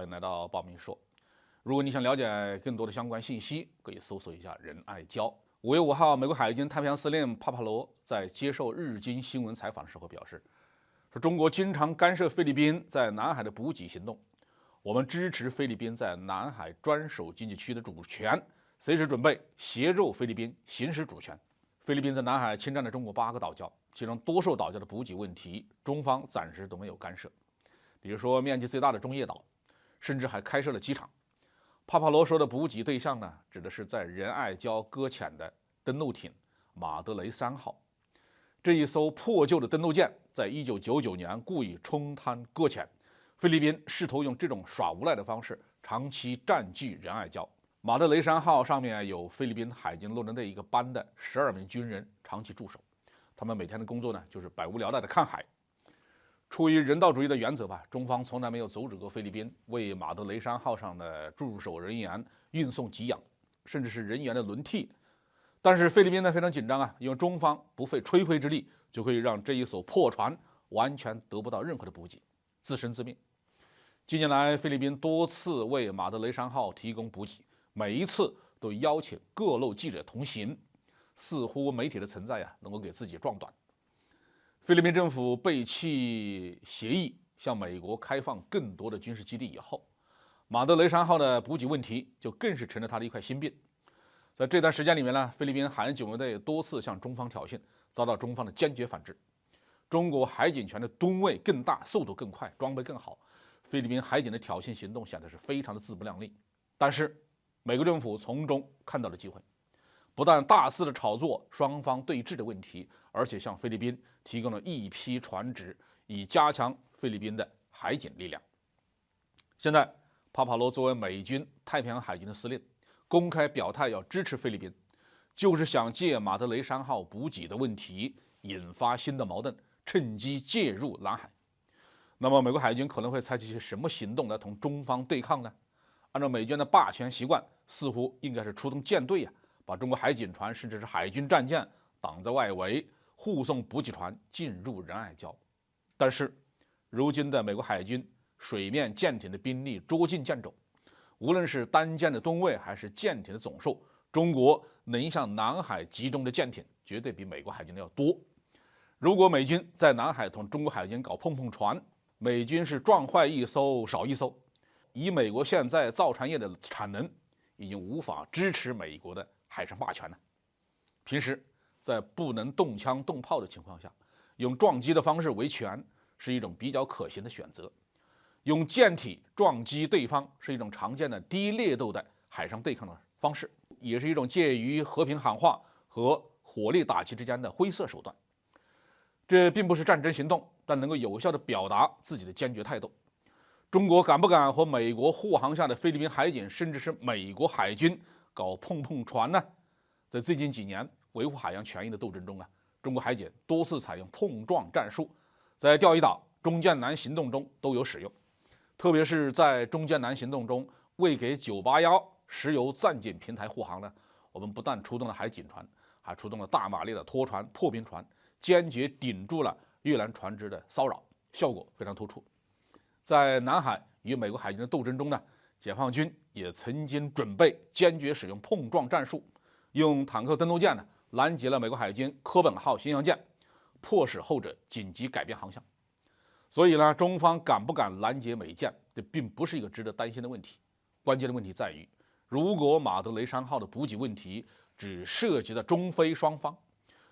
迎来到报明说。如果你想了解更多的相关信息，可以搜索一下仁爱礁。5月5号，美国海军太平洋司令帕帕罗在接受日经新闻采访的时候表示，说中国经常干涉菲律宾在南海的补给行动，我们支持菲律宾在南海专属经济区的主权，随时准备协助菲律宾行使主权。菲律宾在南海侵占了中国8个岛礁，其中多数岛礁的补给问题，中方暂时都没有干涉。比如说面积最大的中业岛，甚至还开设了机场。帕帕罗说的补给对象呢，指的是在仁爱礁搁浅的登陆艇马德雷3号。这一艘破旧的登陆舰在1999年故意冲滩搁浅，菲律宾试图用这种耍无赖的方式长期占据仁爱礁。马德雷3号上面有菲律宾海军陆战队一个班的12名军人长期驻守，他们每天的工作呢就是百无聊赖的看海。出于人道主义的原则吧，中方从来没有阻止过菲律宾为马德雷3号上的驻守人员运送给养，甚至是人员的轮替。但是菲律宾呢非常紧张啊，因为中方不费吹灰之力就可以让这一艘破船完全得不到任何的补给，自生自灭。近年来，菲律宾多次为马德雷3号提供补给，每一次都邀请各路记者同行，似乎媒体的存在能够给自己壮短。菲律宾政府背弃协议，向美国开放更多的军事基地以后，马德雷3号的补给问题就更是成了他的一块心病。在这段时间里面呢，菲律宾海岸警卫队多次向中方挑衅，遭到中方的坚决反制。中国海警船的吨位更大，速度更快，装备更好，菲律宾海警的挑衅行动显得是非常的自不量力。但是美国政府从中看到了机会，不但大肆的炒作双方对峙的问题，而且向菲律宾提供了一批船只，以加强菲律宾的海警力量。现在帕帕罗作为美军太平洋海军的司令，公开表态要支持菲律宾，就是想借马德雷3号补给的问题引发新的矛盾，趁机介入南海。那么美国海军可能会采取些什么行动来同中方对抗呢？按照美军的霸权习惯，似乎应该是出动舰队把中国海警船甚至是海军战舰挡在外围，护送补给船进入仁爱礁。但是如今的美国海军水面舰艇的兵力捉襟见肘，无论是单舰的吨位还是舰艇的总数，中国能向南海集中的舰艇绝对比美国海军的要多。如果美军在南海同中国海军搞碰碰船，美军是撞坏一艘少一艘，以美国现在造船业的产能，已经无法支持美国的海上霸权了。平时在不能动枪动炮的情况下，用撞击的方式维权是一种比较可行的选择。用舰体撞击对方是一种常见的低烈度的海上对抗的方式，也是一种介于和平喊话和火力打击之间的灰色手段。这并不是战争行动，但能够有效地表达自己的坚决态度。中国敢不敢和美国护航下的菲律宾海警，甚至是美国海军搞碰碰船呢？在最近几年维护海洋权益的斗争中中国海警多次采用碰撞战术，在钓鱼岛、中间南行动中都有使用。特别是在中间南行动中，为给981石油钻井平台护航我们不但出动了海警船，还出动了大马力的拖船、破冰船，坚决顶住了越南船只的骚扰，效果非常突出。在南海与美国海军的斗争中解放军也曾经准备坚决使用碰撞战术，用坦克登陆舰拦截了美国海军科本号巡洋舰，迫使后者紧急改变航向。所以中方敢不敢拦截美舰，这并不是一个值得担心的问题。关键的问题在于，如果马德雷3号的补给问题只涉及到中菲双方，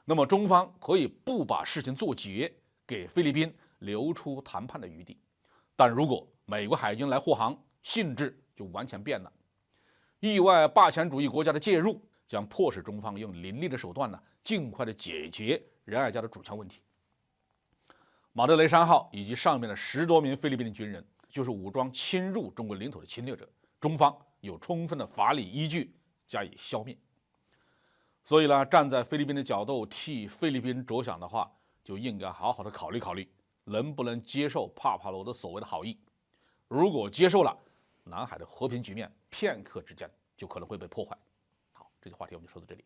那么中方可以不把事情做绝，给菲律宾留出谈判的余地。但如果美国海军来护航，性质就完全变了。域外霸权主义国家的介入，将迫使中方用凌厉的手段尽快的解决仁爱礁的主权问题。马德雷3号以及上面的10多名菲律宾的军人，就是武装侵入中国领土的侵略者，中方有充分的法理依据加以消灭。所以站在菲律宾的角度替菲律宾着想的话，就应该好好的考虑考虑，能不能接受帕帕罗的所谓的好意。如果接受了，南海的和平局面片刻之间就可能会被破坏。好，这期话题我们就说到这里。